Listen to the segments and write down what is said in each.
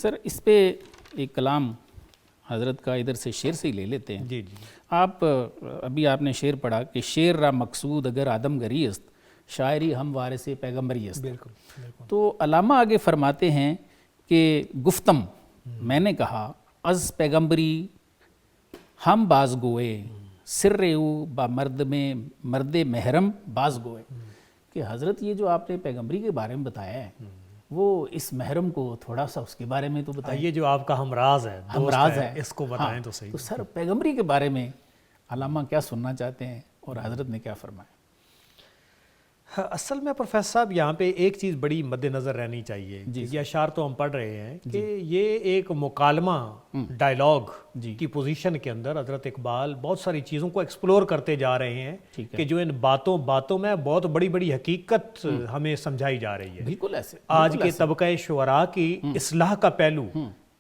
سر اس پہ ایک کلام حضرت کا ادھر سے شعر سے ہی لے لیتے ہیں. جی جی آپ ابھی آپ نے شعر پڑھا کہ شعر را مقصود اگر آدم گری است شاعری ہم وارث پیغمبری است. بالکل بالکل. تو علامہ آگے فرماتے ہیں کہ گفتم میں نے کہا از پیغمبری ہم باز گوئے سر او با مرد محرم باز گوئے. کہ حضرت یہ جو آپ نے پیغمبری کے بارے میں بتایا ہے وہ اس محرم کو تھوڑا سا اس کے بارے میں تو بتائیں. یہ جو آپ کا ہمراز ہے ہمراز ہے اس کو بتائیں تو صحیح. تو سر پیغمبری کے بارے میں علامہ کیا سننا چاہتے ہیں اور حضرت نے کیا فرمایا؟ اصل میں پروفیسر صاحب یہاں پہ ایک چیز بڑی مد نظر رہنی چاہیے. یہ اشعار تو ہم پڑھ رہے ہیں کہ یہ ایک مکالمہ ڈائلاگ کی پوزیشن کے اندر حضرت اقبال بہت ساری چیزوں کو ایکسپلور کرتے جا رہے ہیں کہ جو ان باتوں میں بہت بڑی بڑی حقیقت ہمیں سمجھائی جا رہی ہے. بالکل ایسے آج کے طبقہ شعراء کی اصلاح کا پہلو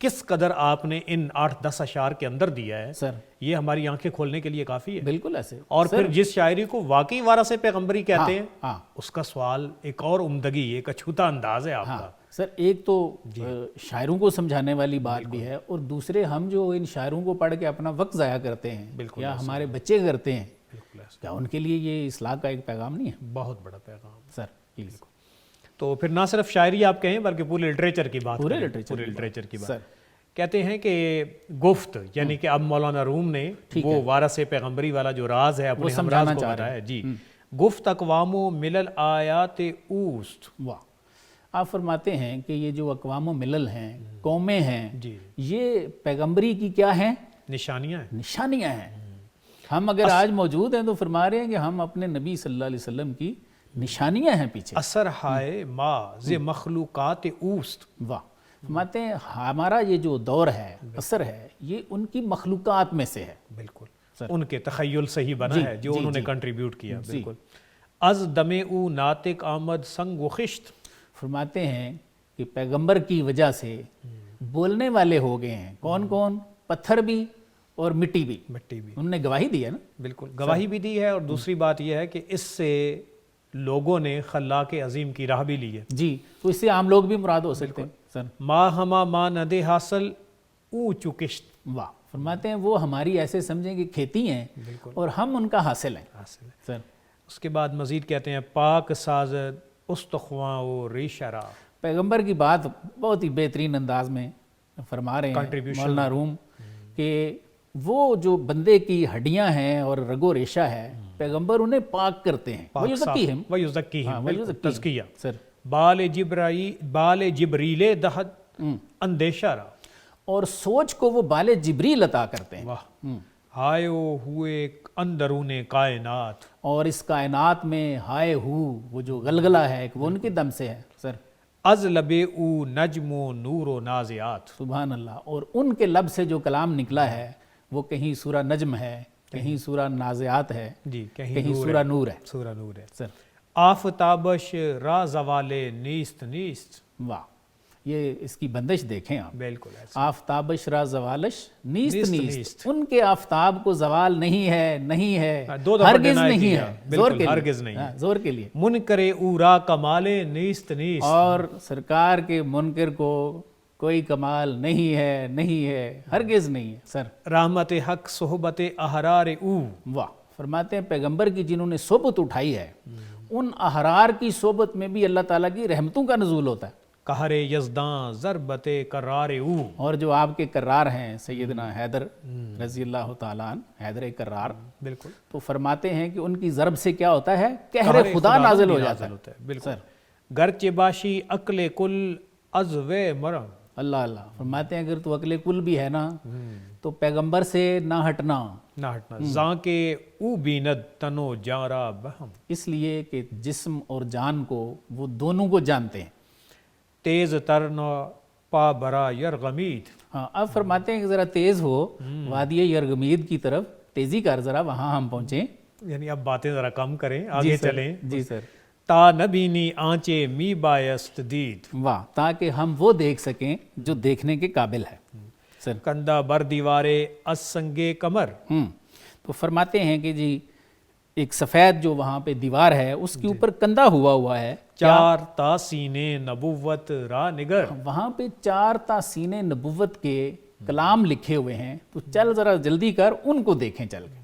کس قدر آپ نے ان 8-10 اشعار کے اندر دیا ہے سر یہ ہماری آنکھیں کھولنے کے لیے کافی ہے. بالکل ایسے. اور پھر جس شاعری کو واقعی وارث پیغمبری کہتے ہیں ہاں اس کا سوال ایک اور عمدگی ایک اچھوتا انداز ہے آپ کا. سر ایک تو شاعروں کو سمجھانے والی بات بھی ہے اور دوسرے ہم جو ان شاعروں کو پڑھ کے اپنا وقت ضائع کرتے ہیں یا ہمارے بچے کرتے ہیں کیا ان کے لیے یہ اصلاح کا ایک پیغام نہیں ہے؟ بہت بڑا پیغام سر پلیز. تو پھر نہ صرف شاعری آپ کہیں بلکہ پورے لٹریچر کی بات پورے لٹریچر کی بات کہتے ہیں کہ گفت یعنی کہ اب مولانا روم نے وہ وارث پیغمبری والا جو راز ہے اپنے ہمراز کو بتایا. جی گفت اقوام و ملل آیات اوست. واہ. آپ فرماتے ہیں کہ یہ جو اقوام و ملل ہیں قومیں ہیں یہ پیغمبری کی کیا ہیں؟ نشانیاں ہیں. ہم اگر آج موجود ہیں تو فرما رہے ہیں کہ ہم اپنے نبی صلی اللہ علیہ وسلم کی نشانیاں ہیں پیچھے. اثر ہائے ما ز مخلوقات اوست. واہ. فرماتے ہیں ہمارا یہ جو دور ہے اثر ہے یہ ان کی مخلوقات میں سے ہے. بالکل ان کے تخیل سے ہی بنا ہے جو انہوں نے کنٹریبیوٹ کیا. بالکل. از دم او ناطق آمد سنگ و خشت. فرماتے ہیں کہ پیغمبر کی وجہ سے بولنے والے ہو گئے ہیں. کون کون؟ پتھر بھی اور مٹی بھی. انہوں نے گواہی دی ہے نا. بالکل گواہی بھی دی ہے اور دوسری بات یہ ہے کہ اس سے لوگوں نے خلاق عظیم کی راہ بھی لی ہے. جی تو اس سے عام لوگ بھی مراد ہو سکتے ہیں. ما ہما ما ندے حاصل او چکشت. واہ. فرماتے ہیں وہ ہماری ایسے سمجھیں کہ کھیتی ہیں اور ہم ان کا حاصل ہیں. سر اس کے بعد مزید کہتے ہیں پاک سازد استخواں و ریشرا. پیغمبر کی بات بہت ہی بہترین انداز میں فرما رہے ہیں مولانا روم کہ وہ جو بندے کی ہڈیاں ہیں اور رگ و ریشہ ہے پیغمبر انہیں پاک کرتے ہیں. وَيُزَكِّيهِمْ تزکیہ. سر بال جبریل دہد اندیشہ را. اور سوچ کو وہ بال جبریل عطا کرتے ہیں. ہائے ہوئے اندرون کائنات. اور اس کائنات میں ہائے ہو وہ جو غلغلہ ہے وہ ان کے دم سے ہے. سر از لب او نجم و نور و نازعات. سبحان اللہ. اور ان کے لب سے جو کلام نکلا ہے وہ کہیں سورہ نجم ہے کہیں سورہ نازعات ہے کہیں سورہ نور ہے. سر آفتابش را زوال نیست نیست. واہ. یہ اس کی بندش دیکھیں آپ. بالکل. آفتابش را زوالش نیست نیست. ان کے آفتاب کو زوال نہیں ہے ہرگز نہیں ہے. زور کے لیے منکر او را کمال نیست نیست. اور سرکار کے منکر کو کوئی کمال نہیں ہے ہرگز نہیں ہے. سر رحمت حق صحبت احرار او. واہ. فرماتے ہیں پیغمبر کی جنہوں نے صحبت اٹھائی ہے ان احرار کی صحبت میں بھی اللہ تعالیٰ کی رحمتوں کا نزول ہوتا ہے. قہر یزداں ضربت کرار او. اور جو آپ کے کرار ہیں سیدنا حیدر رضی اللہ تعالیٰ عنہ حیدر کرار. بالکل. تو فرماتے ہیں کہ ان کی ضرب سے کیا ہوتا ہے قہر خدا نازل ہو جاتا ہے. بالکل. گرچہ باشی عقل کل از و مرم. اللہ. فرماتے ہیں اگر تو عقل کل بھی ہے نا تو پیغمبر سے نہ ہٹنا. زاں کے او بیند تنو جارا بہم. اس لیے کہ جسم اور جان کو وہ دونوں کو جانتے ہیں. تیز ترن پا برا یرغمید. ہاں. اب فرماتے ہیں کہ ذرا تیز ہو وادی یرغمید کی طرف تیزی کر ذرا وہاں ہم پہنچیں. یعنی اب باتیں ذرا کم کریں آگے چلیں. جی سر. تا نبینی آنچے می بایست دید. واہ. تاکہ ہم وہ دیکھ سکیں جو دیکھنے کے قابل ہے. سر کندہ بر دیوارے از سنگے کمر. تو فرماتے ہیں کہ جی ایک سفید جو وہاں پہ دیوار ہے اس کے اوپر کندہ ہوا ہے 4 تاسین نبوت را نگر. وہاں پہ 4 تاسین نبوت کے کلام لکھے ہوئے ہیں، تو چل ذرا جلدی کر ان کو دیکھیں چل کے.